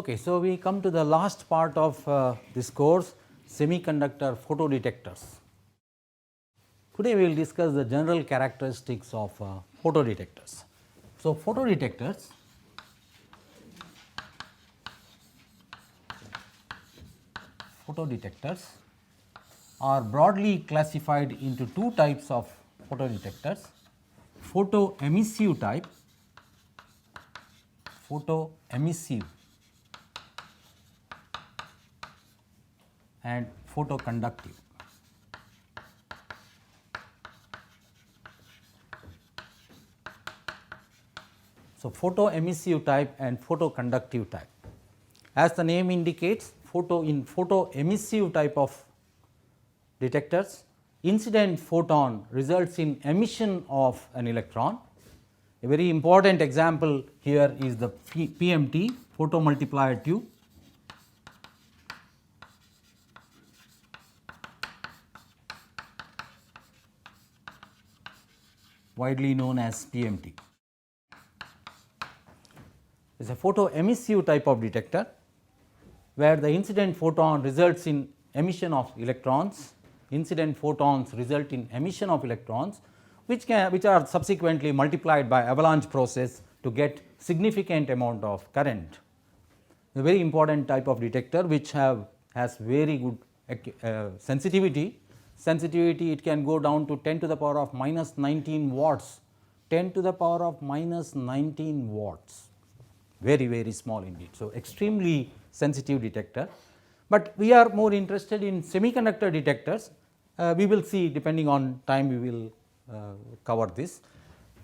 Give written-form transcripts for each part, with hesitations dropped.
Okay, so we come to the last part of this course, semiconductor photodetectors. Today we will discuss the general characteristics of photodetectors. So, photodetectors are broadly classified into two types of photodetectors: photoemissive type, and photoconductive. So, photoemissive type and photoconductive type. As the name indicates, in photoemissive type of detectors, incident photon results in emission of an electron. A very important example here is the PMT, photomultiplier tube. Widely known as PMT. It is a photoemissive type of detector where the incident photon results in emission of electrons. Incident photons result in emission of electrons which are subsequently multiplied by avalanche process to get significant amount of current. A very important type of detector which has very good sensitivity. It can go down to 10 to the power of minus 19 watts, 10 to the power of minus 19 watts, very small indeed. So, extremely sensitive detector, but we are more interested in semiconductor detectors. We will see, depending on time we will cover this.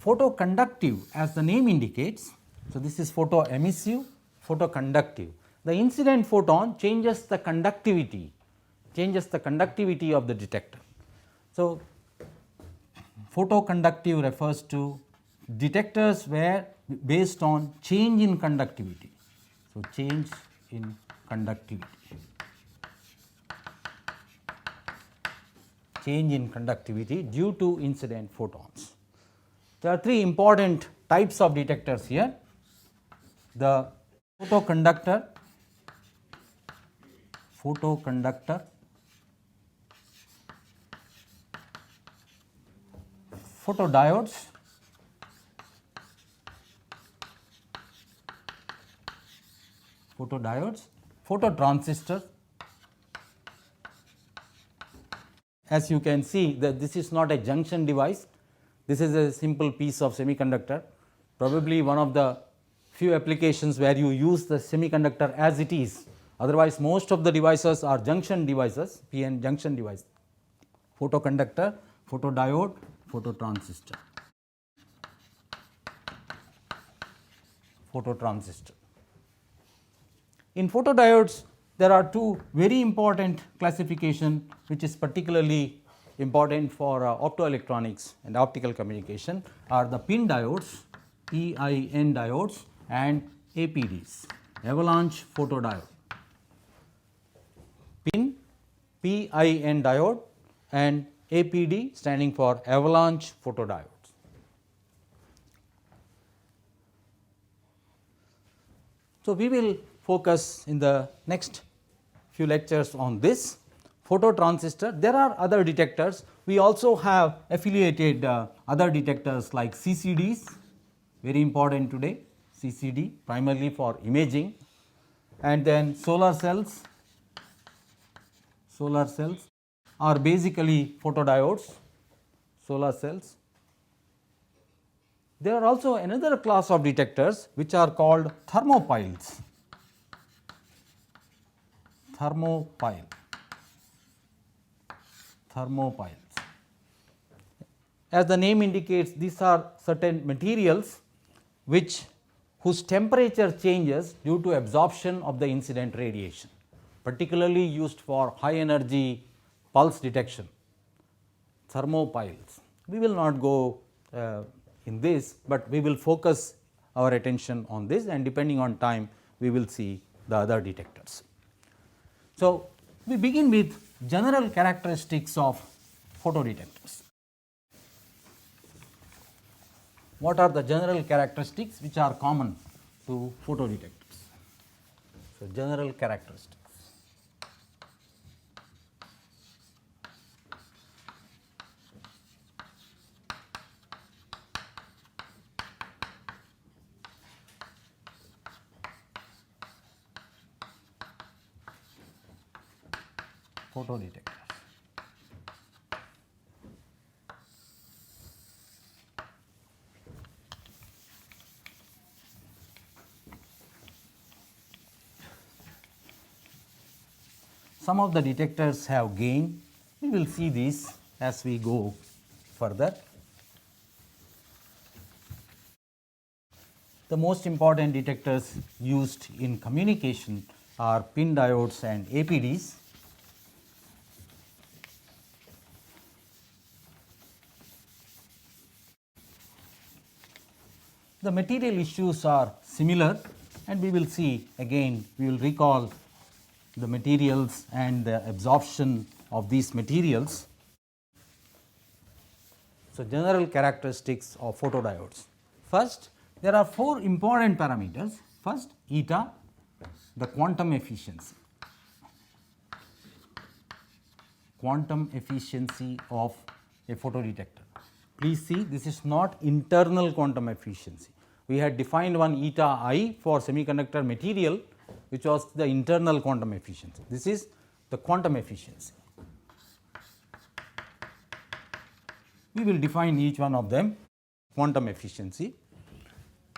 Photoconductive, as the name indicates, so this is photoemissive, photoconductive. The incident photon changes the conductivity of the detector. So, photoconductive refers to detectors where based on change in conductivity. So, change in conductivity due to incident photons. There are three important types of detectors here: the photoconductor, photodiodes, phototransistors. As you can see, that this is not a junction device, this is a simple piece of semiconductor, probably one of the few applications where you use the semiconductor as it is. Otherwise, most of the devices are junction devices, PN junction device. Photoconductor, photodiode, phototransistor. In photodiodes, there are two very important classification which is particularly important for optoelectronics and optical communication are the PIN diodes, PIN diodes, and APDs, avalanche photodiode. PIN diode and APD standing for avalanche photodiodes. So, we will focus in the next few lectures on this phototransistor. There are other detectors. We also have affiliated other detectors like CCDs, very important today, CCD primarily for imaging, and then solar cells are basically photodiodes, solar cells. There are also another class of detectors which are called thermopiles. As the name indicates, these are certain materials whose temperature changes due to absorption of the incident radiation, particularly used for high energy pulse detection, thermopiles. We will not go in this, but we will focus our attention on this, and depending on time we will see the other detectors. So, we begin with general characteristics of photodetectors. What are the general characteristics which are common to photodetectors? So, general characteristics. Photodetectors. Some of the detectors have gain. We will see these as we go further. The most important detectors used in communication are pin diodes and APDs. The material issues are similar, and we will see again, we will recall the materials and the absorption of these materials. So, general characteristics of photodiodes. First, there are 4 important parameters. First, eta, the quantum efficiency. Quantum efficiency of a photodetector. Please see, this is not internal quantum efficiency. We had defined one eta I for semiconductor material, which was the internal quantum efficiency. This is the quantum efficiency. We will define each one of them, quantum efficiency.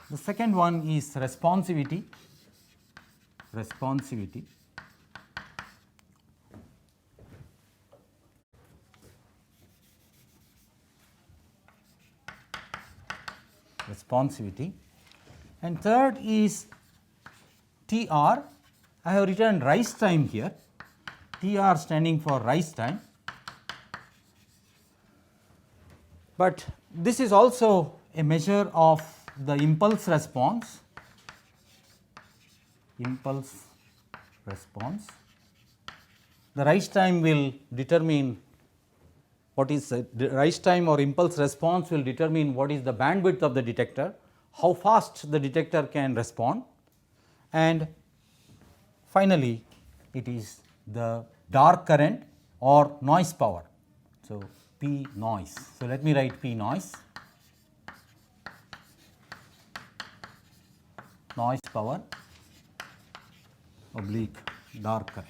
The second one is responsivity. Responsivity. Responsivity. And third is TR. I have written rise time here. TR standing for rise time. But this is also a measure of the impulse response. Impulse response. The rise time will determine what is the rise time or impulse response will determine what is the bandwidth of the detector, how fast the detector can respond, and finally, it is the dark current or noise power. So, P noise. So, let me write P noise. Noise power oblique dark current.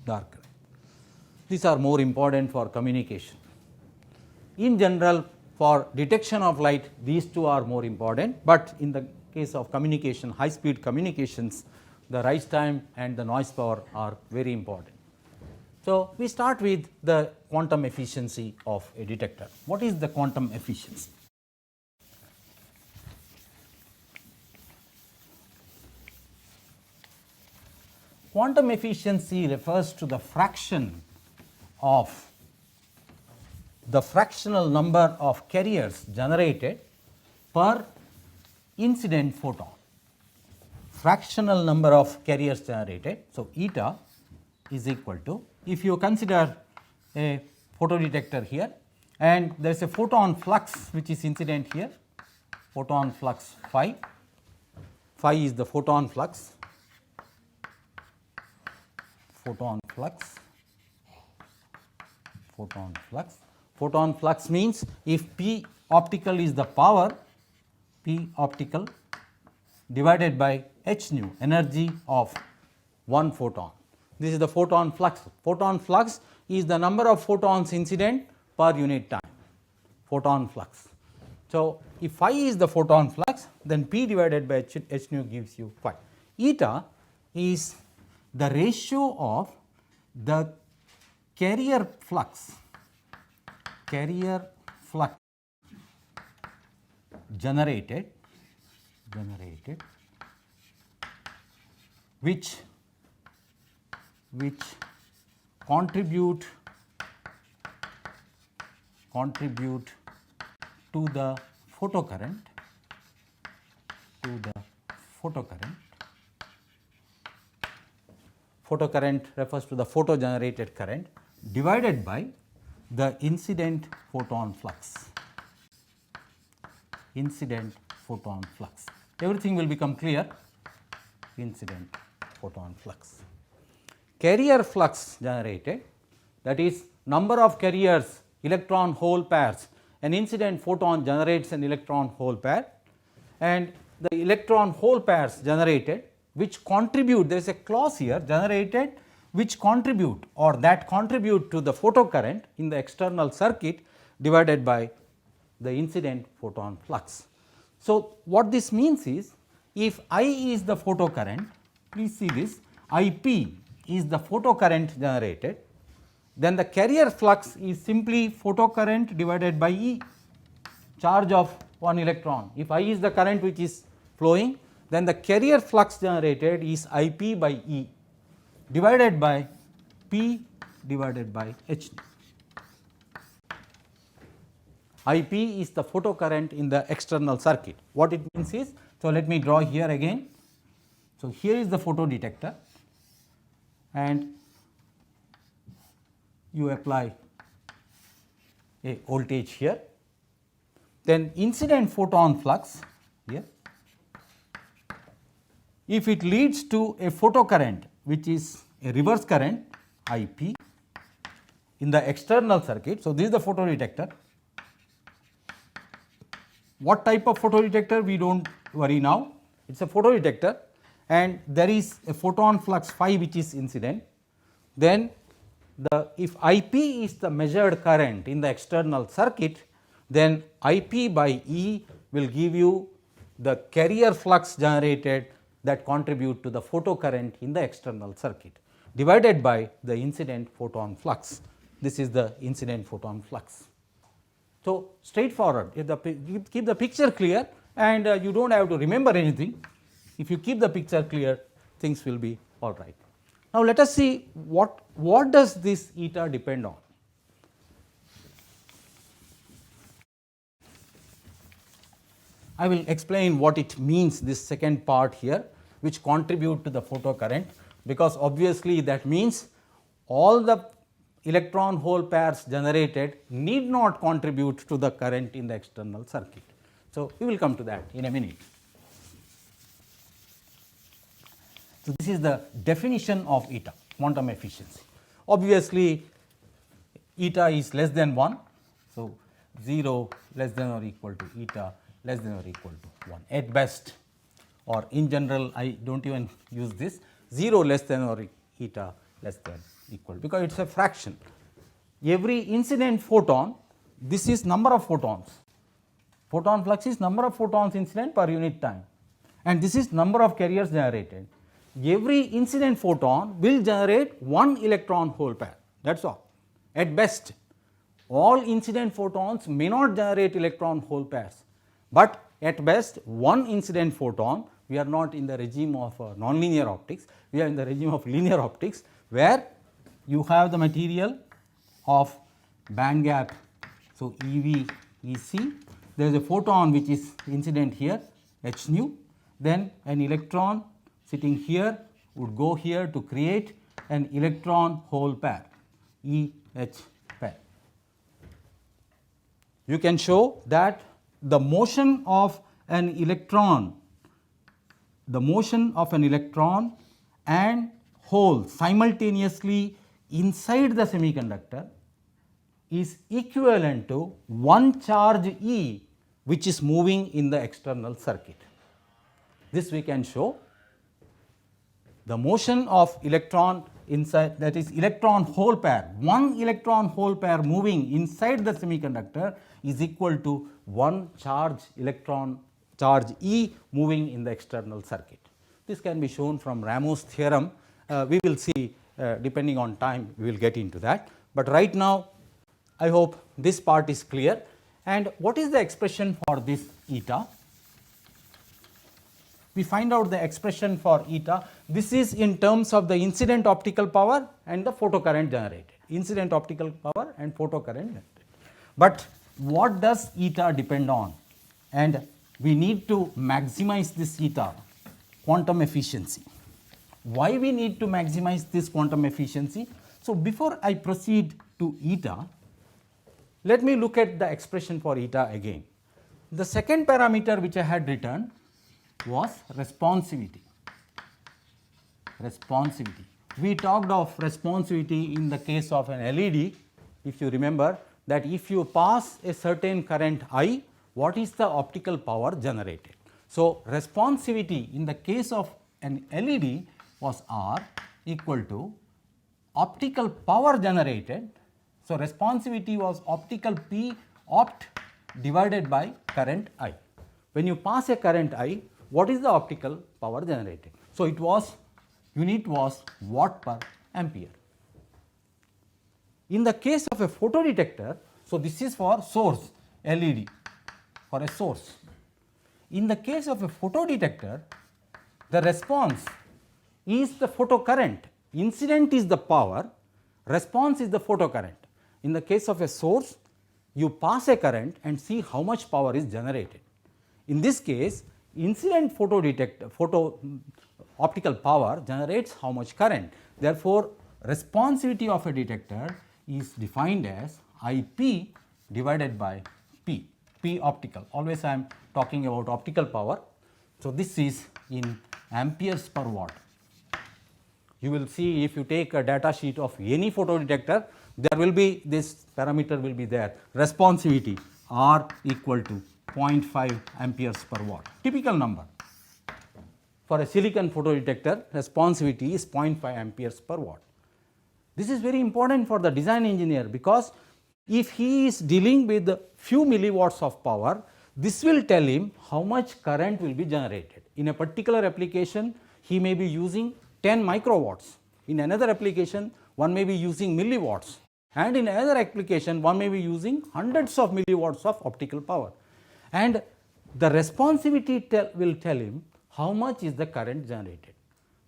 Dark current. These are more important for communication. In general, for detection of light, these two are more important, but in the case of communication, high speed communications, the rise time and the noise power are very important. So, we start with the quantum efficiency of a detector. What is the quantum efficiency? Quantum efficiency refers to the fraction of the fractional number of carriers generated per incident photon. Fractional number of carriers generated. So, eta is equal to, if you consider a photodetector here and there is a photon flux which is incident here, photon flux phi, phi is the photon flux, photon flux. Photon flux means if P optical is the power, P optical divided by h nu, energy of one photon. This is the photon flux. Photon flux is the number of photons incident per unit time, photon flux. So, if phi is the photon flux, then P divided by h nu gives you phi. Eta is the ratio of the carrier flux generated which contribute to the photocurrent photocurrent refers to the photo generated current divided by the incident photon flux. incident photon flux. Everything will become clear. Incident photon flux. Carrier flux generated, that is number of carriers, electron hole pairs. An incident photon generates an electron hole pair, and the electron hole pairs generated which contribute, there is a clause here, generated which contribute or that contribute to the photocurrent in the external circuit divided by the incident photon flux. So, what this means is, if I is the photocurrent, please see this, IP is the photocurrent generated, then the carrier flux is simply photocurrent divided by E, charge of one electron. If I is the current which is flowing, then the carrier flux generated is IP by E divided by P divided by H. IP is the photocurrent in the external circuit. What it means is, so let me draw here again. So, here is the photodetector and you apply a voltage here, then incident photon flux here, if it leads to a photocurrent which is a reverse current IP in the external circuit. So, this is the photodetector. What type of photodetector, we do not worry now, it is a photodetector and there is a photon flux phi which is incident. Then if IP is the measured current in the external circuit, then IP by E will give you the carrier flux generated that contribute to the photocurrent in the external circuit divided by the incident photon flux. This is the incident photon flux. So, straightforward, if keep the picture clear and you do not have to remember anything. If you keep the picture clear, things will be all right. Now, let us see what does this eta depend on. I will explain what it means, this second part here, which contribute to the photocurrent, because obviously that means all the electron hole pairs generated need not contribute to the current in the external circuit. So, we will come to that in a minute. So, this is the definition of eta, quantum efficiency. Obviously, eta is less than 1. So, 0 less than or equal to eta less than or equal to 1 at best, or in general I do not even use this 0 less than or eta less than equal, because it is a fraction. Every incident photon, this is number of photons, photon flux is number of photons incident per unit time, and this is number of carriers generated. Every incident photon will generate one electron hole pair, that is all. At best, all incident photons may not generate electron hole pairs, but at best one incident photon, we are not in the regime of nonlinear optics, we are in the regime of linear optics, where you have the material of band gap. So, EV EC, there is a photon which is incident here h nu, then an electron sitting here would go here to create an electron hole pair E H pair. You can show that the motion of an electron, and hole simultaneously inside the semiconductor is equivalent to one charge E which is moving in the external circuit. This we can show. The motion of electron inside, that is electron hole pair, one electron hole pair moving inside the semiconductor is equal to one charge E moving in the external circuit. This can be shown from Ramos theorem. We will see, depending on time we will get into that, but right now I hope this part is clear. And what is the expression for this eta? We find out the expression for eta. This is in terms of the incident optical power and the photocurrent generated, incident optical power and photocurrent generated. But what does eta depend on? And we need to maximize this eta, quantum efficiency. Why we need to maximize this quantum efficiency? So, before I proceed to eta, let me look at the expression for eta again. The second parameter which I had written was responsivity. Responsivity. We talked of responsivity in the case of an LED, if you remember, that if you pass a certain current I, what is the optical power generated. So, responsivity in the case of an LED was R equal to optical power generated. So, responsivity was optical P opt divided by current I. When you pass a current I, what is the optical power generated? So, it was unit was watt per ampere. In the case of a photodetector, so this is for source LED, for a source. In the case of a photodetector, the response is the photocurrent, incident is the power, response is the photocurrent. In the case of a source, you pass a current and see how much power is generated. In this case, incident optical power generates how much current. Therefore, responsivity of a detector is defined as IP divided by P, P optical. Always I am talking about optical power. So, this is in amperes per watt. You will see if you take a data sheet of any photodetector, there will be this parameter will be there, responsivity R equal to 0.5 amperes per watt, typical number. For a silicon photodetector, responsivity is 0.5 amperes per watt. This is very important for the design engineer, because if he is dealing with few milliwatts of power, this will tell him how much current will be generated. In a particular application, he may be using 10 microwatts. In another application, one may be using milliwatts, and in another application, one may be using hundreds of milliwatts of optical power. And the responsivity will tell him how much is the current generated.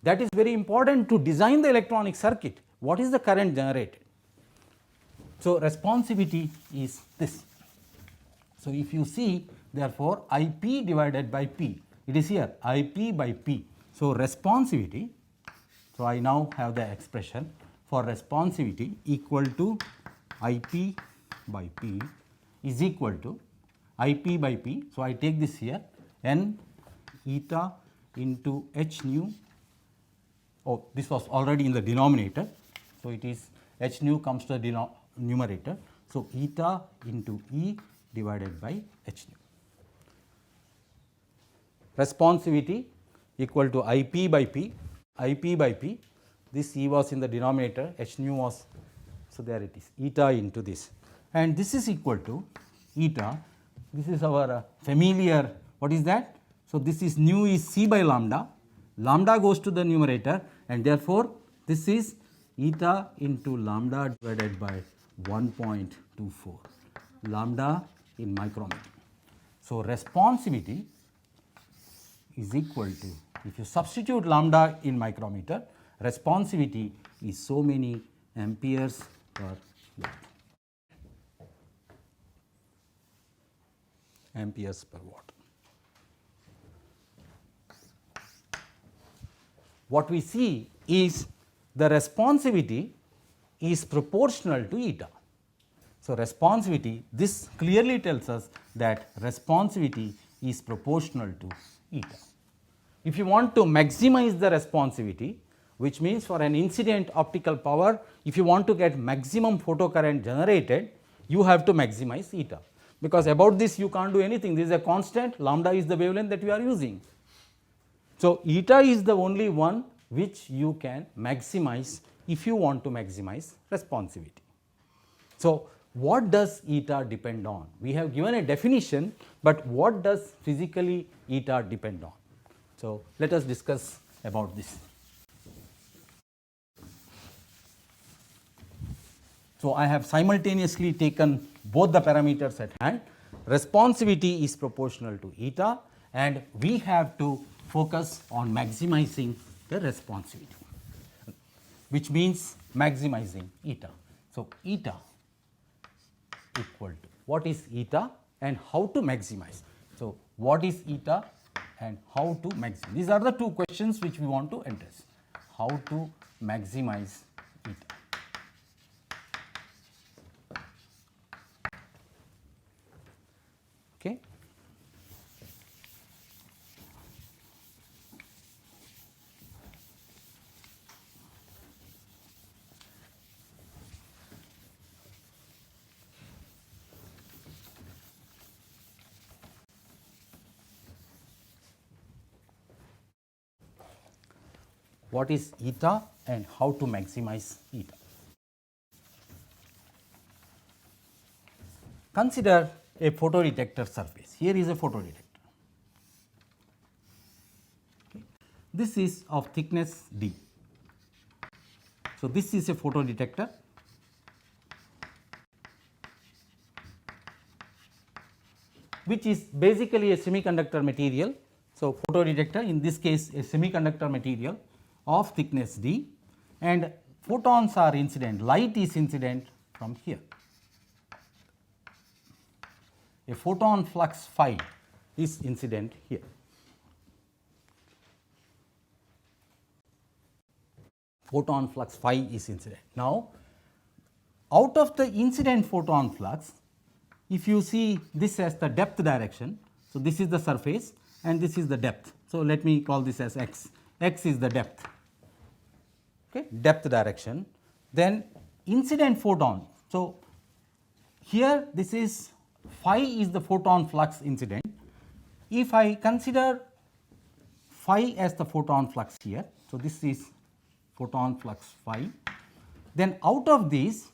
That is very important to design the electronic circuit. What is the current generated? So, responsivity is this. So, if you see, therefore, IP divided by P, it is here IP by P. So, responsivity, so I now have the expression for responsivity equal to IP by P is equal to IP by P. So, I take this here n eta into h nu. Oh, this was already in the denominator. So, it is h nu comes to the numerator. So, eta into E divided by h nu. Responsivity equal to IP by P, IP by P, this E was in the denominator, h nu was, so there it is, eta into this, and this is equal to eta, this is our familiar, what is that? So, this is nu is C by lambda, lambda goes to the numerator, and therefore, this is eta into lambda divided by 1.24, lambda in micrometer. So, responsivity is equal to, if you substitute lambda in micrometer, responsivity is so many amperes per watt, amperes per watt. What we see is the responsivity is proportional to eta. So, responsivity, this clearly tells us that responsivity is proportional to eta. If you want to maximize the responsivity, which means for an incident optical power, if you want to get maximum photocurrent generated, you have to maximize eta, because about this you can't do anything. This is a constant, lambda is the wavelength that we are using. So, eta is the only one which you can maximize if you want to maximize responsivity. So, what does eta depend on? We have given a definition, but what does physically eta depend on? So, let us discuss about this. So, I have simultaneously taken both the parameters at hand. Responsivity is proportional to eta, and we have to focus on maximizing the responsivity, which means maximizing eta. So, eta equal to, what is eta and how to maximize? So, what is eta and how to maximize? These are the two questions which we want to address. How to maximize eta. Okay. what is eta and how to maximize eta. Consider a photodetector surface. Here is a photodetector. Okay. This is of thickness d. So, this is a photodetector which is basically a semiconductor material. So, photodetector in this case a semiconductor material of thickness d, and photons are incident, light is incident from here. A photon flux phi is incident here. Photon flux phi is incident. Now, out of the incident photon flux, if you see this as the depth direction, so this is the surface and this is the depth. So, let me call this as x, x is the depth, okay, depth direction. Then incident photon. So, here this is phi is the photon flux incident. If I consider phi as the photon flux here, so this is photon flux phi, then out of these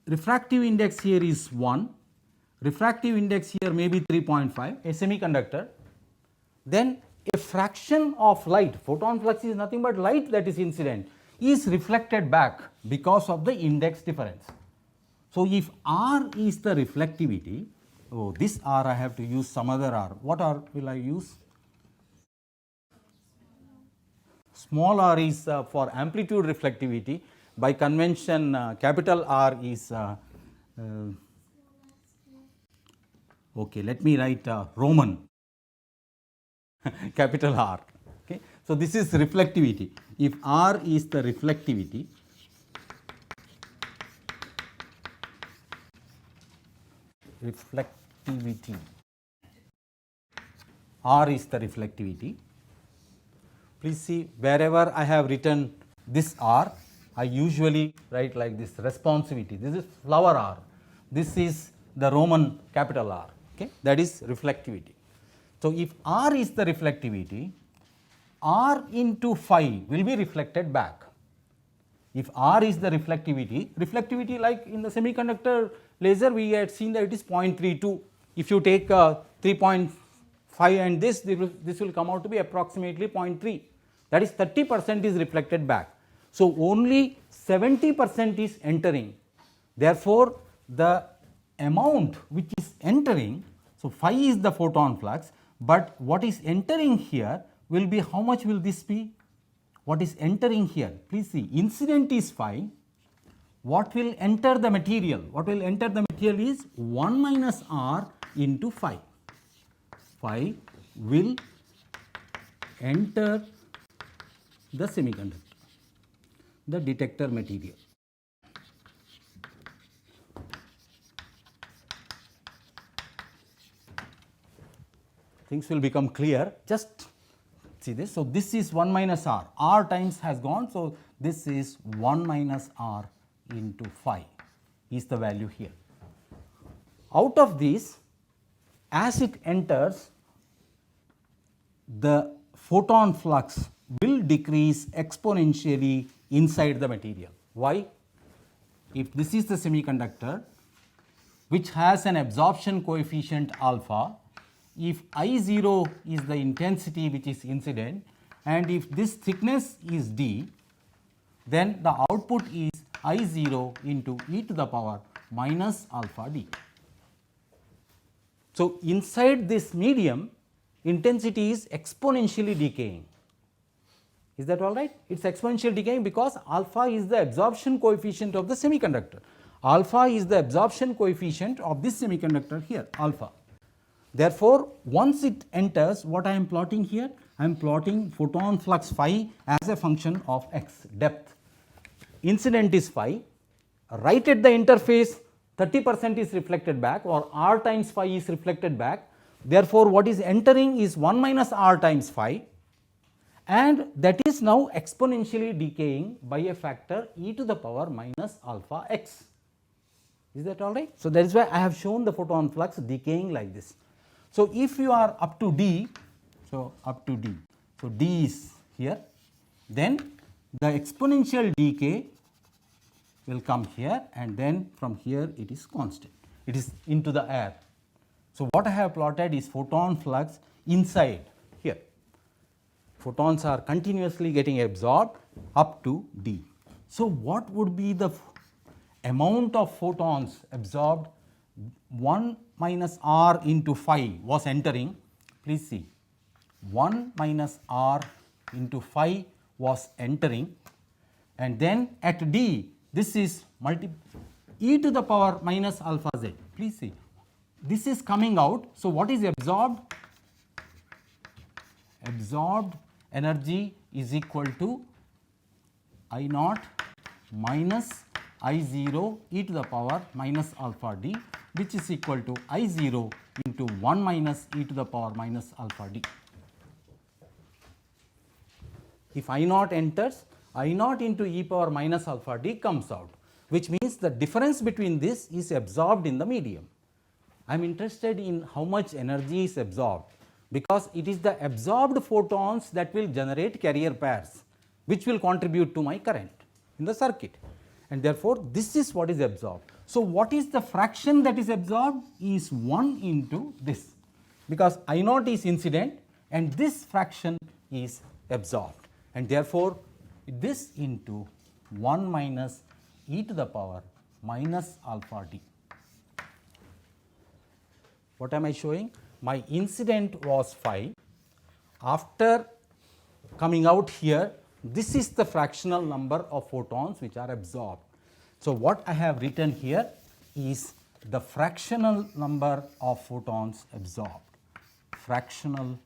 refractive index here is 1, refractive index here may be 3.5, a semiconductor, then a fraction of light, photon flux is nothing but light that is incident, is reflected back because of the index difference. So, if R is the reflectivity, oh this R I have to use some other R, what R will I use? Small r is for amplitude reflectivity, by convention capital R is okay, let me write Roman capital R. Okay. So, this is reflectivity. If R is the reflectivity, R is the reflectivity. Please see, wherever I have written this R, I usually write like this, responsivity. This is flower R. This is the Roman capital R, okay, that is reflectivity. So, if R is the reflectivity, R into phi will be reflected back. If R is the reflectivity like in the semiconductor laser we had seen that it is 0.32. If you take 3.5 and this will come out to be approximately 0.3, that is 30% is reflected back. So, only 70% is entering. Therefore, the amount which is entering, so phi is the photon flux, but what is entering here will be, how much will this be? What is entering here? Please see, incident is phi. What will enter the material? What will enter the material is 1 minus R into phi. Phi will enter the semiconductor, the detector material. Things will become clear, just see this. So, this is 1 minus R, R times has gone. So, this is 1 minus R into phi is the value here. Out of this, as it enters, the photon flux will decrease exponentially inside the material. Why? If this is the semiconductor which has an absorption coefficient alpha, if I0 is the intensity which is incident and if this thickness is d, then the output is I0 into e to the power minus alpha d. So, inside this medium intensity is exponentially decaying. Is that all right? It is exponentially decaying because alpha is the absorption coefficient of the semiconductor. Alpha is the absorption coefficient of this semiconductor here, alpha. Therefore, once it enters, what I am plotting here? I am plotting photon flux phi as a function of x, depth. Incident is phi, right at the interface 30% is reflected back, or R times phi is reflected back. Therefore, what is entering is 1 minus R times phi, and that is now exponentially decaying by a factor e to the power minus alpha x. Is that all right? So, that is why I have shown the photon flux decaying like this. So, if you are up to d, so up to d, so d is here, then the exponential decay will come here, and then from here it is constant, it is into the air. So, what I have plotted is photon flux inside here. Photons are continuously getting absorbed up to d. So, what would be the amount of photons absorbed? 1 minus r into phi was entering, please see, 1 minus r into phi was entering, and then at d this is e to the power minus alpha z, please see, this is coming out. So, what is absorbed? Absorbed energy is equal to I naught minus I 0 e to the power minus alpha d, which is equal to I 0 into 1 minus e to the power minus alpha d. If I naught enters, I naught into e power minus alpha d comes out, which means the difference between this is absorbed in the medium. I am interested in how much energy is absorbed, because it is the absorbed photons that will generate carrier pairs, which will contribute to my current in the circuit, and therefore, this is what is absorbed. So, what is the fraction that is absorbed is 1 into this, because I naught is incident and this fraction is absorbed, and therefore, this into 1 minus e to the power minus alpha d. What am I showing? My incident was phi. After coming out here, this is the fractional number of photons which are absorbed. So, what I have written here is the fractional number of photons absorbed, fractional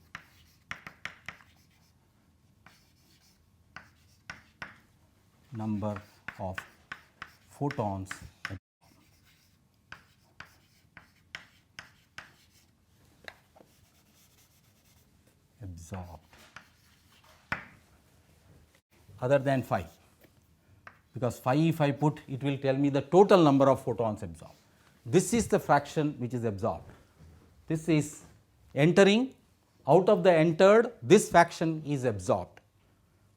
number of photons absorbed other than phi, because phi if I put, it will tell me the total number of photons absorbed. This is the fraction which is absorbed. This is entering, out of the entered, this fraction is absorbed.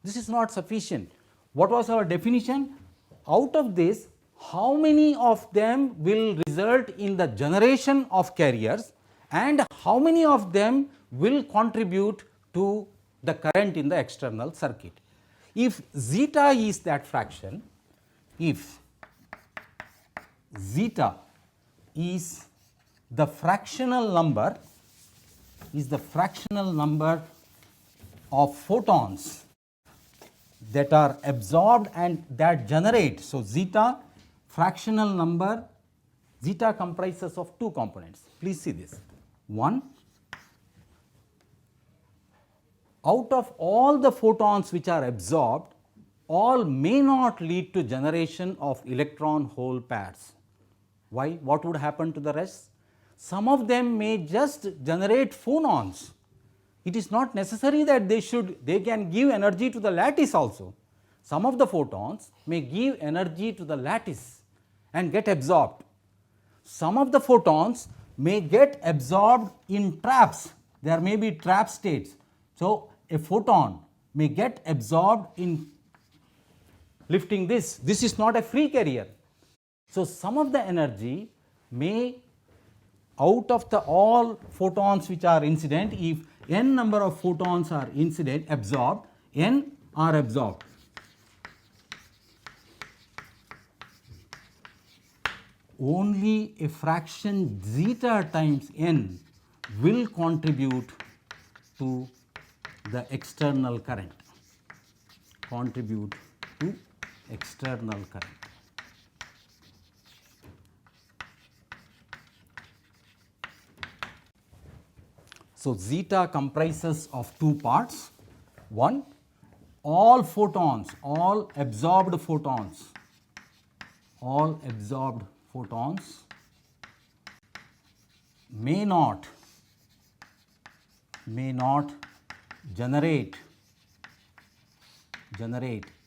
This is not sufficient. What was our definition? Out of this, how many of them will result in the generation of carriers and how many of them will contribute to the current in the external circuit. If zeta is that fraction, if zeta is the fractional number of photons that are absorbed and that generate. So, zeta fractional number, zeta comprises of two components. Please see this. One, out of all the photons which are absorbed, all may not lead to generation of electron hole pairs. Why? What would happen to the rest? Some of them may just generate phonons. It is not necessary that they can give energy to the lattice also. Some of the photons may give energy to the lattice and get absorbed. Some of the photons may get absorbed in traps. There may be trap states. So, a photon may get absorbed in lifting this. This is not a free carrier. So, some of the energy may, out of the all photons which are incident, if n number of photons are incident absorbed, n are absorbed. Only a fraction zeta times n will contribute to the external current, So, zeta comprises of two parts. One, all photons, all absorbed photons may not generate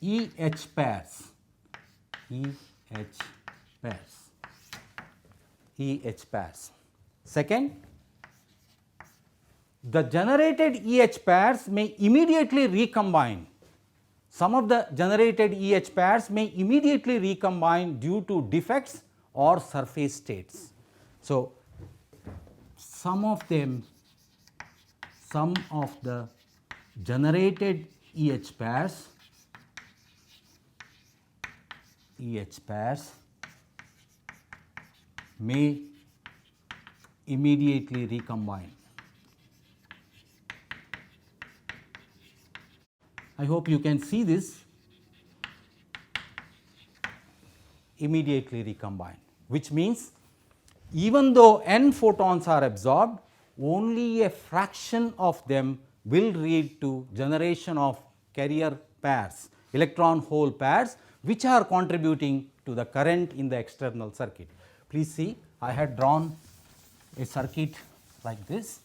EH pairs. Second, the generated EH pairs may immediately recombine some of the generated EH pairs may immediately recombine due to defects or surface states. So, some of the generated EH pairs may immediately recombine. I hope you can see this, immediately recombine, which means even though n photons are absorbed, only a fraction of them will lead to generation of carrier pairs, electron hole pairs, which are contributing to the current in the external circuit. Please see, I had drawn a circuit like this.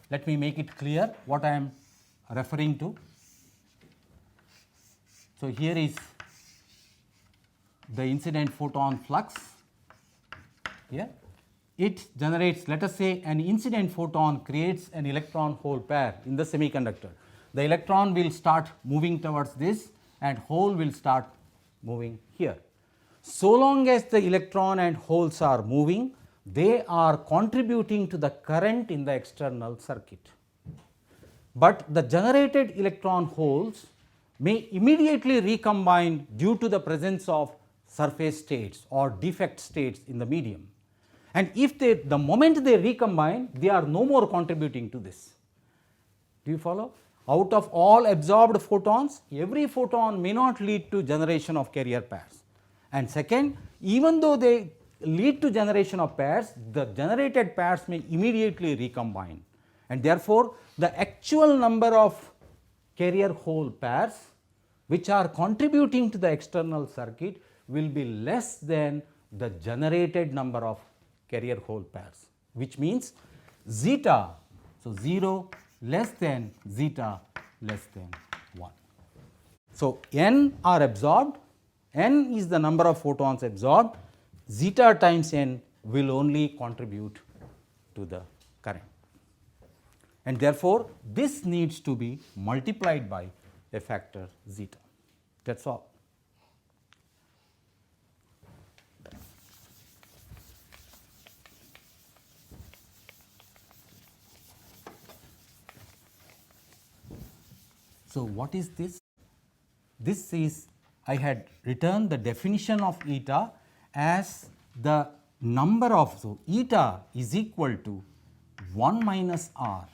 Let me make it clear what I am referring to. So, here is the incident photon flux here. It generates, let us say, an incident photon creates an electron hole pair in the semiconductor. The electron will start moving towards this and hole will start moving here. So long as the electron and holes are moving, they are contributing to the current in the external circuit. But the generated electron holes may immediately recombine due to the presence of surface states or defect states in the medium. And if the moment they recombine, they are no more contributing to this. Do you follow? Out of all absorbed photons, every photon may not lead to generation of carrier pairs. And second, even though they lead to generation of pairs, the generated pairs may immediately recombine. And therefore, the actual number of carrier hole pairs which are contributing to the external circuit will be less than the generated number of carrier hole pairs, which means zeta, so 0 less than zeta less than 1. So, n are absorbed, n is the number of photons absorbed, zeta times n will only contribute to the current. And therefore, this needs to be multiplied by a factor zeta, that is all. So, what is this? This is, I had written the definition of eta as the number of, so eta is equal to 1 minus r,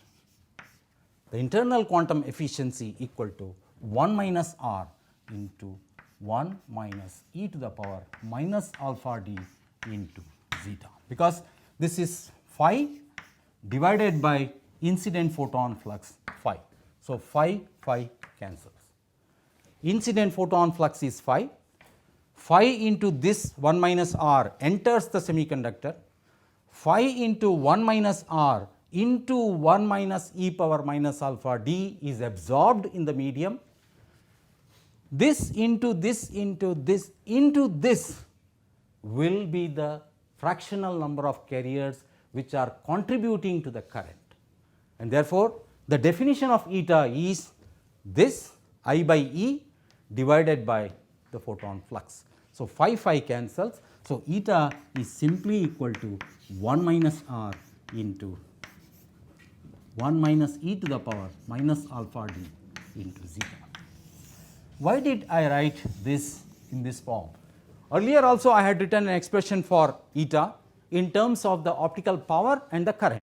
the internal quantum efficiency equal to 1 minus r into 1 minus e to the power minus alpha d into zeta, because this is phi divided by incident photon flux phi. So, phi cancels. Incident photon flux is phi. Phi into this 1 minus r enters the semiconductor. Phi into 1 minus r into 1 minus e power minus alpha d is absorbed in the medium. This into this into this into this will be the fractional number of carriers which are contributing to the current. And therefore, the definition of eta is this I by E divided by the photon flux. So, phi cancels. So, eta is simply equal to 1 minus r into 1 minus e to the power minus alpha d into zeta. Why did I write this in this form? Earlier also I had written an expression for eta in terms of the optical power and the current,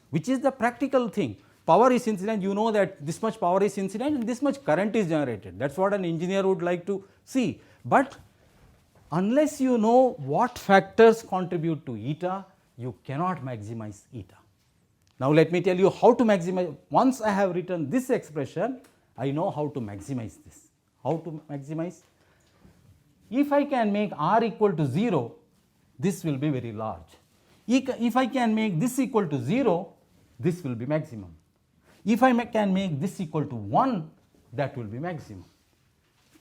which is the practical thing. Power is incident, you know that this much power is incident and this much current is generated. That is what an engineer would like to see. But unless you know what factors contribute to eta, you cannot maximize eta. Now, let me tell you how to maximize. Once I have written this expression, I know how to maximize this. How to maximize? If I can make r equal to 0, this will be very large. If I can make this equal to 0, this will be maximum. If I can make this equal to 1, that will be maximum.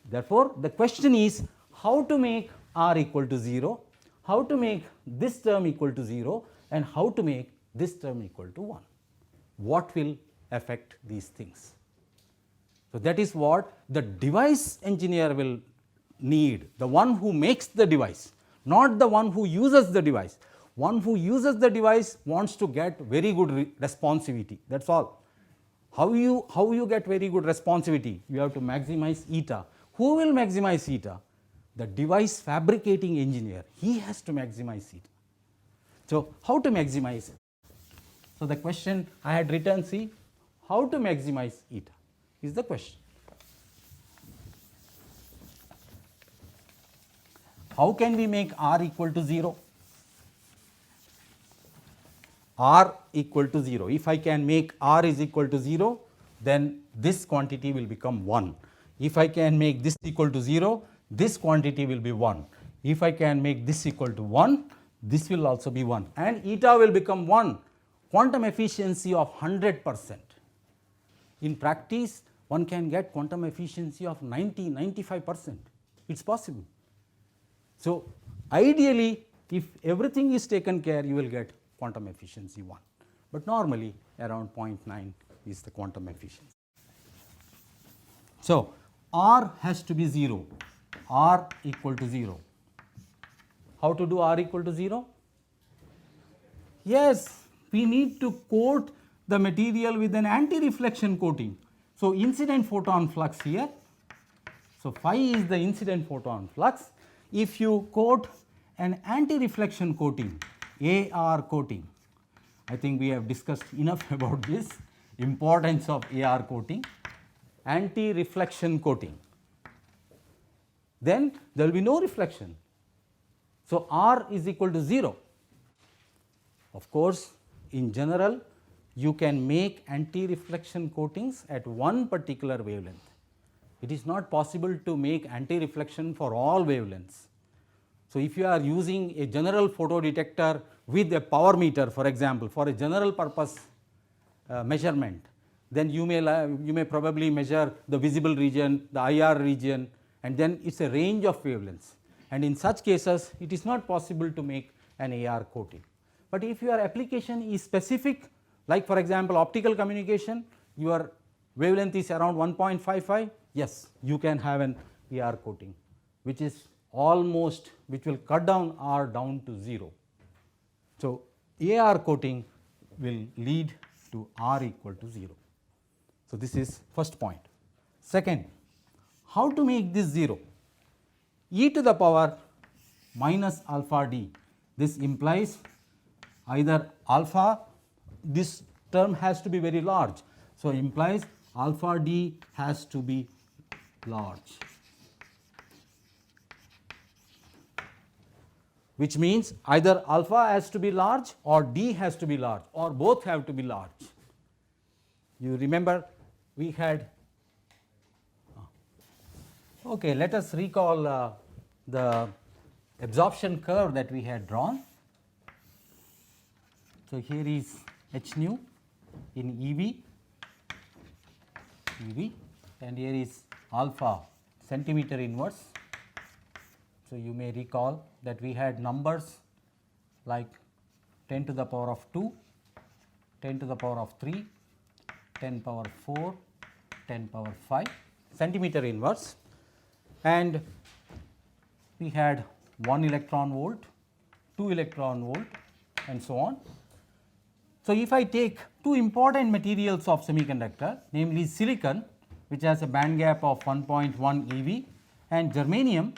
Therefore, the question is how to make r equal to 0, how to make this term equal to 0 and how to make this term equal to 1. What will affect these things? So, that is what the device engineer will need, the one who makes the device, not the one who uses the device. One who uses the device wants to get very good responsivity, that is all. How you get very good responsivity? You have to maximize eta. Who will maximize eta? The device fabricating engineer, he has to maximize eta. So, how to maximize? So, the question I had written, see, how to maximize eta is the question. How can we make R equal to 0? R equal to 0. If I can make R is equal to 0, then this quantity will become 1. If I can make this equal to 0, this quantity will be 1. If I can make this equal to 1, this will also be 1, and eta will become 1. Quantum efficiency of 100%. In practice, one can get quantum efficiency of 90-95%. It is possible. So, ideally, if everything is taken care, you will get quantum efficiency 1, but normally around 0.9 is the quantum efficiency. So, R has to be 0, R equal to 0. How to do R equal to 0? Yes, we need to coat the material with an anti-reflection coating. So, incident photon flux here. So, phi is the incident photon flux. If you coat an anti-reflection coating, AR coating, I think we have discussed enough about this, importance of AR coating, anti-reflection coating, then there will be no reflection. So, R is equal to 0. Of course, in general you can make anti-reflection coatings at one particular wavelength. It is not possible to make anti-reflection for all wavelengths. So, if you are using a general photodetector with a power meter, for example, for a general purpose measurement, then you may probably measure the visible region, the IR region, and then it is a range of wavelengths, and in such cases it is not possible to make an AR coating. But if your application is specific, like for example optical communication, your wavelength is around 1.55, yes, you can have an AR coating, which is almost, which will cut down R down to 0. So, AR coating will lead to R equal to 0. So, this is first point. Second, how to make this 0? E to the power minus alpha d, this implies either alpha, this term has to be very large. So, implies alpha d has to be large, which means either alpha has to be large or d has to be large, or both have to be large. You remember we had, okay, let us recall the absorption curve that we had drawn. So, here is h nu in EV, and here is alpha centimeter inverse. So, you may recall that we had numbers like 10 to the power of 2, 10 to the power of 3, 10 power 4, 10 power 5 centimeter inverse, and we had 1 electron volt, 2 electron volt, and so on. So, if I take two important materials of semiconductor, namely silicon, which has a band gap of 1.1 eV, and germanium,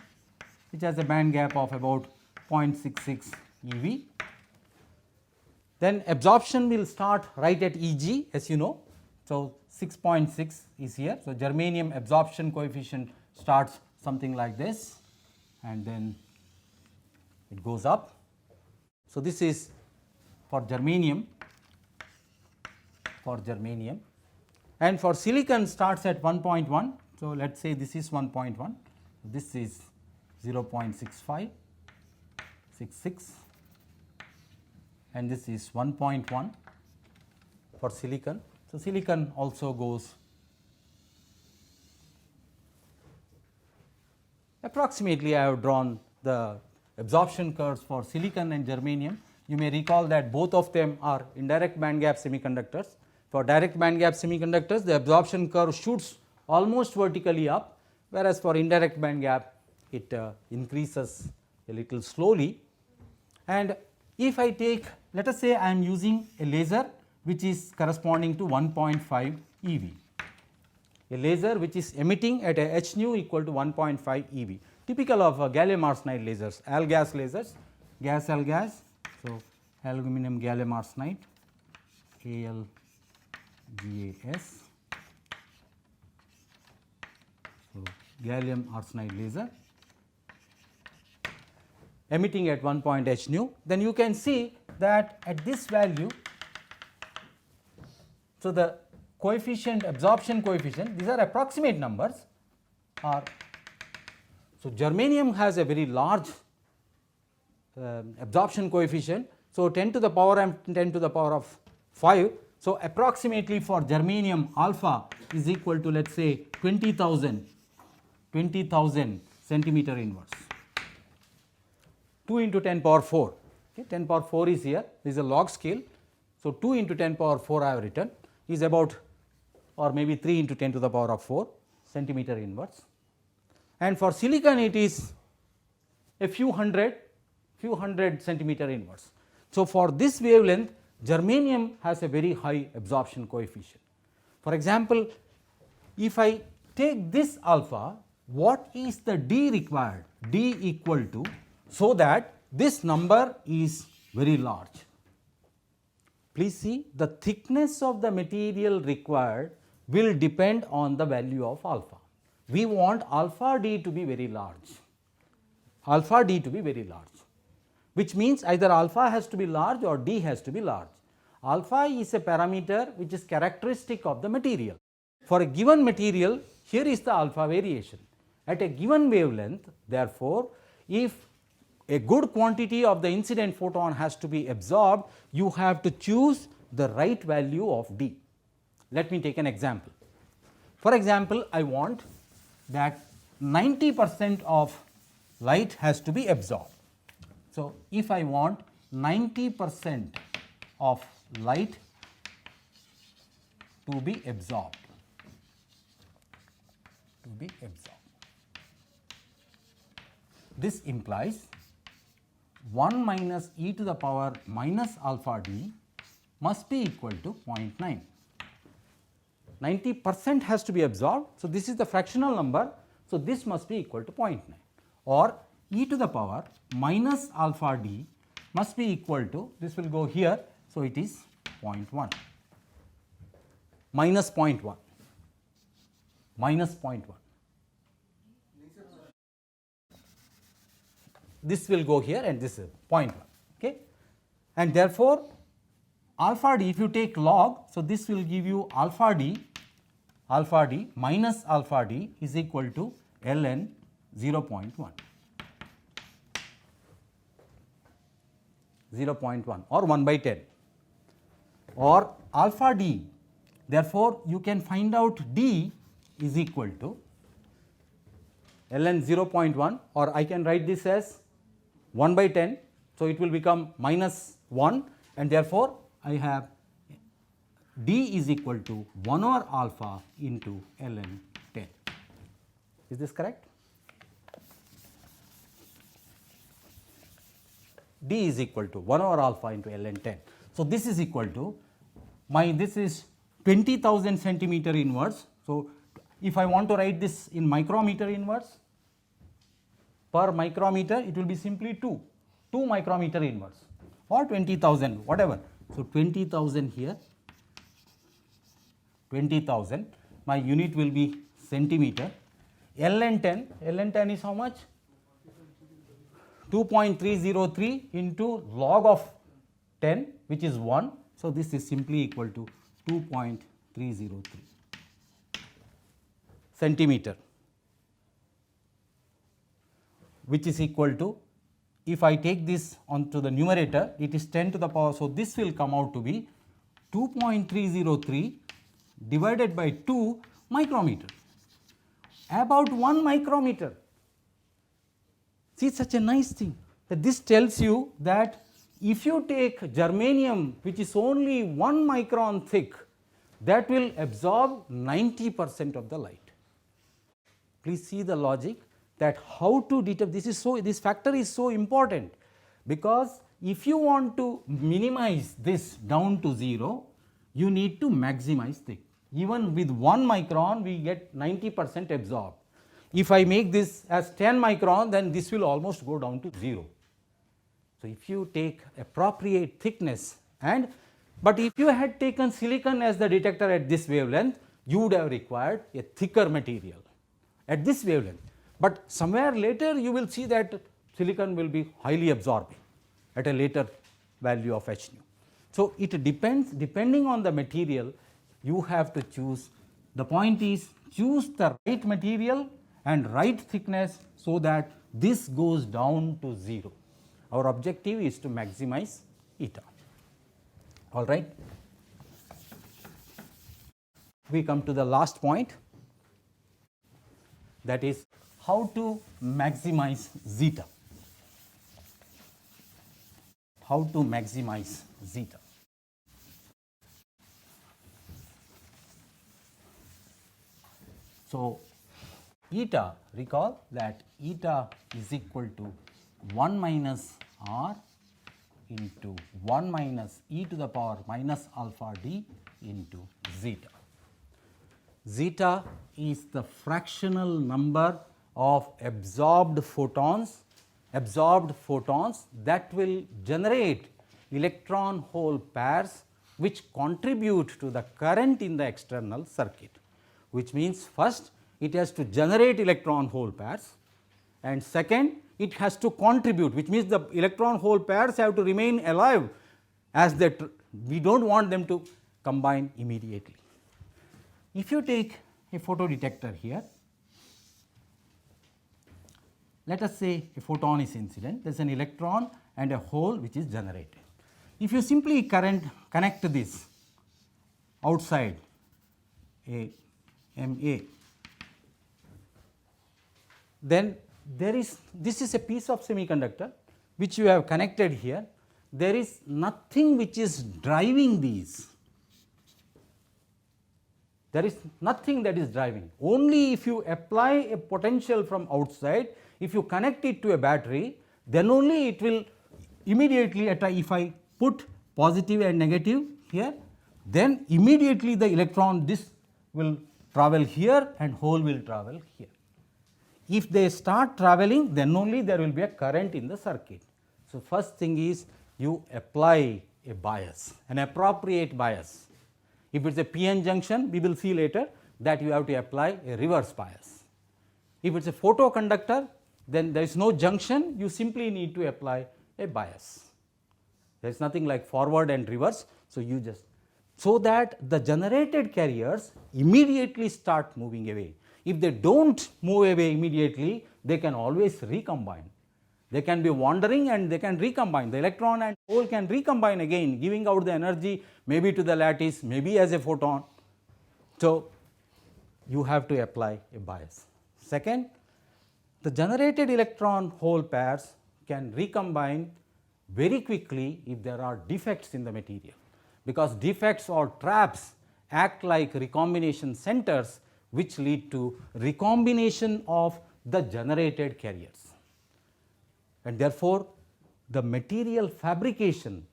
which has a band gap of about 0.66 eV, then absorption will start right at Eg, as you know. So, 6.6 is here. So, germanium absorption coefficient starts something like this, and then it goes up. So, this is for germanium, and for silicon starts at 1.1. So, let us say this is 1.1, this is 0.65, 66, and this is 1.1 for silicon. So, silicon also goes approximately. I have drawn the absorption curves for silicon and germanium. You may recall that both of them are indirect band gap semiconductors. For direct band gap semiconductors, the absorption curve shoots almost vertically up, whereas for indirect band gap it increases a little slowly. And if I take, let us say I am using a laser which is corresponding to 1.5 EV, a laser which is emitting at a h nu equal to 1.5 EV, typical of gallium arsenide lasers, al gas lasers, gas al gas. So, aluminum gallium arsenide AlGaS. So, gallium arsenide laser emitting at 1 point h nu, then you can see that at this value, so the coefficient, absorption coefficient, these are approximate numbers are, so germanium has a very large absorption coefficient. So, 10 to the power m 10 to the power of 5. So, approximately for germanium alpha is equal to, let us say 20,000 centimeter inverse, 2 into 10 power 4, okay, 10 power 4 is here, this is a log scale. So, 2 into 10 power 4 I have written is about, or maybe 3 into 10 to the power of 4 centimeter inverse, and for silicon it is a few hundred centimeter inverse. So, for this wavelength germanium has a very high absorption coefficient. For example, if I take this alpha, what is the D required? D equal to, so that this number is very large. Please see, the thickness of the material required will depend on the value of alpha. We want alpha D to be very large, alpha D to be very large, which means either alpha has to be large or D has to be large. Alpha is a parameter which is characteristic of the material. For a given material, here is the alpha variation at a given wavelength. Therefore, if a good quantity of the incident photon has to be absorbed, you have to choose the right value of D. Let me take an example. For example, I want that 90% of light has to be absorbed. So, if I want 90% of light to be absorbed, this implies 1 minus e to the power minus alpha d must be equal to 0.9. 90% has to be absorbed. So, this is the fractional number. So, this must be equal to 0.9, or e to the power minus alpha d must be equal to, this will go here. So, it is 0.1, minus 0.1, minus 0.1. This will go here and this is 0.1, okay. And therefore, alpha d, if you take log, so this will give you alpha d minus alpha d is equal to ln 0.1, 0.1 or 1 by 10 or alpha d. Therefore, you can find out d is equal to ln 0.1, or I can write this as 1 by 10. So, it will become minus 1, and therefore, I have d is equal to 1 over alpha into ln 10. Is this correct? D is equal to 1 over alpha into ln 10. So, this is equal to this is 20,000 centimeter inverse. So, if I want to write this in micrometer inverse, per micrometer it will be simply 2 micrometer inverse or 20,000, whatever. So, 20,000 here, 20,000, my unit will be centimeter. ln 10 is how much? 2.303 into log of 10, which is 1. So, this is simply equal to 2.303 centimeter, which is equal to, if I take this onto the numerator, it is 10 to the power. So, this will come out to be 2.303 divided by 2 micrometer, about 1 micrometer. See, such a nice thing that this tells you that if you take germanium which is only 1 micron thick, that will absorb 90% of the light. please see the logic that how to detect this factor is so important, because if you want to minimize this down to 0, you need to maximize it. Even with 1 micron we get 90% absorbed. If I make this as 10 micron, then this will almost go down to 0. So, if you take appropriate thickness but if you had taken silicon as the detector at this wavelength, you would have required a thicker material at this wavelength, but somewhere later you will see that silicon will be highly absorbing at a later value of h nu. So, it depends, depending on the material you have to choose. The point is, choose the right material and right thickness so that this goes down to 0. Our objective is to maximize eta. All right. We come to the last point, that is how to maximize zeta. How to maximize zeta. So, eta, recall that eta is equal to 1 minus r into 1 minus e to the power minus alpha d into zeta. Zeta is the fractional number of absorbed photons that will generate electron hole pairs which contribute to the current in the external circuit, which means first it has to generate electron hole pairs, and second it has to contribute, which means the electron hole pairs have to remain alive as they we do not want them to combine immediately. If you take a photodetector here, let us say a photon is incident, there is an electron and a hole which is generated. If you simply connect this outside a MA, then this is a piece of semiconductor which you have connected here. There is nothing which is driving these. There is nothing that is driving. Only if you apply a potential from outside, if you connect it to a battery, then only it will immediately if I put positive and negative here, then immediately the electron, this will travel here and hole will travel here. If they start traveling, then only there will be a current in the circuit. So, first thing is you apply a bias, an appropriate bias. If it is a PN junction, we will see later that you have to apply a reverse bias. If it is a photoconductor, then there is no junction, you simply need to apply a bias. There is nothing like forward and reverse. So, you just so that the generated carriers immediately start moving away. If they do not move away immediately, they can always recombine. They can be wandering and they can recombine. The electron and hole can recombine again, giving out the energy maybe to the lattice, maybe as a photon. So, you have to apply a bias. Second, the generated electron hole pairs can recombine very quickly if there are defects in the material, because defects or traps act like recombination centers which lead to recombination of the generated carriers. And therefore, the material fabrication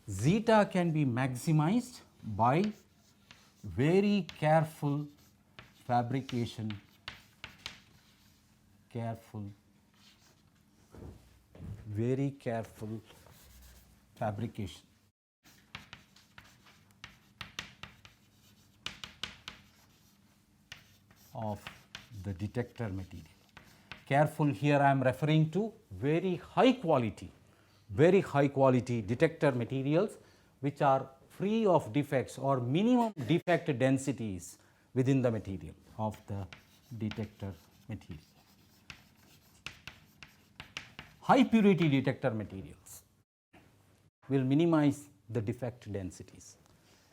zeta can be maximized by very careful fabrication, very careful fabrication of the detector material. Careful here I am referring to very high quality detector materials which are free of defects or minimum defect densities within the material of the detector material. High purity detector materials will minimize the defect densities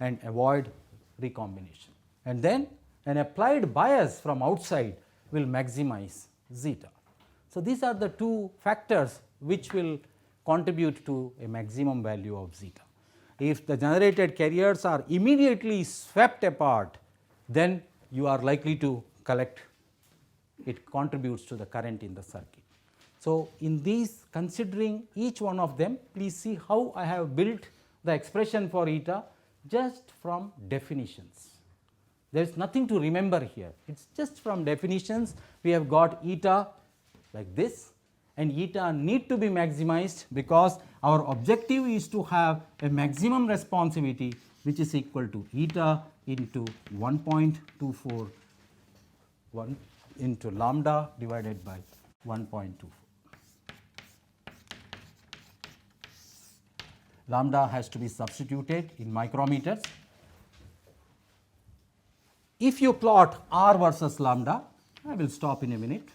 and avoid recombination, and then an applied bias from outside will maximize zeta. So, these are the two factors which will contribute to a maximum value of zeta. If the generated carriers are immediately swept apart, then you are likely to collect it contributes to the current in the circuit. So, in these, considering each one of them, please see how I have built the expression for eta just from definitions. There is nothing to remember here, it is just from definitions. We have got eta like this, and eta need to be maximized because our objective is to have a maximum responsivity which is equal to eta into 1.24 1 into lambda divided by 1.24. Lambda has to be substituted in micrometers. If you plot R versus lambda, I will stop in a minute.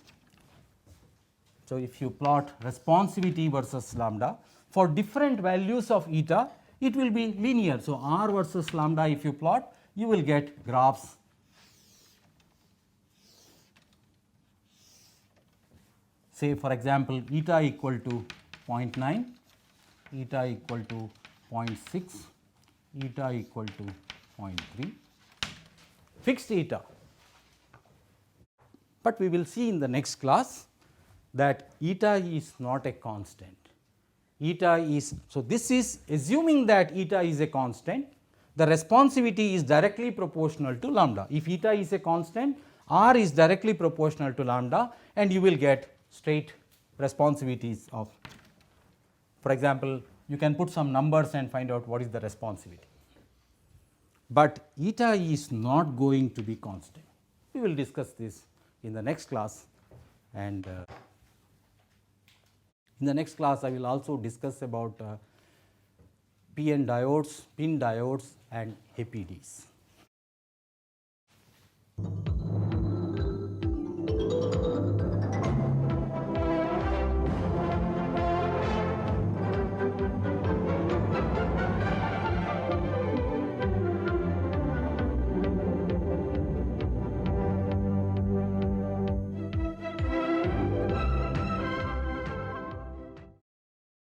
So, if you plot responsivity versus lambda for different values of eta, it will be linear. So, R versus lambda if you plot, you will get graphs. Say for example, eta equal to 0.9, eta equal to 0.6, eta equal to 0.3, fixed eta. But we will see in the next class that eta is not a constant. Eta is, so this is assuming that eta is a constant, the responsivity is directly proportional to lambda. If eta is a constant, R is directly proportional to lambda, and you will get straight responsivities of, for example, you can put some numbers and find out what is the responsivity. But eta is not going to be constant. We will discuss this in the next class, and in the next class I will also discuss about PN diodes, PIN diodes and APDs.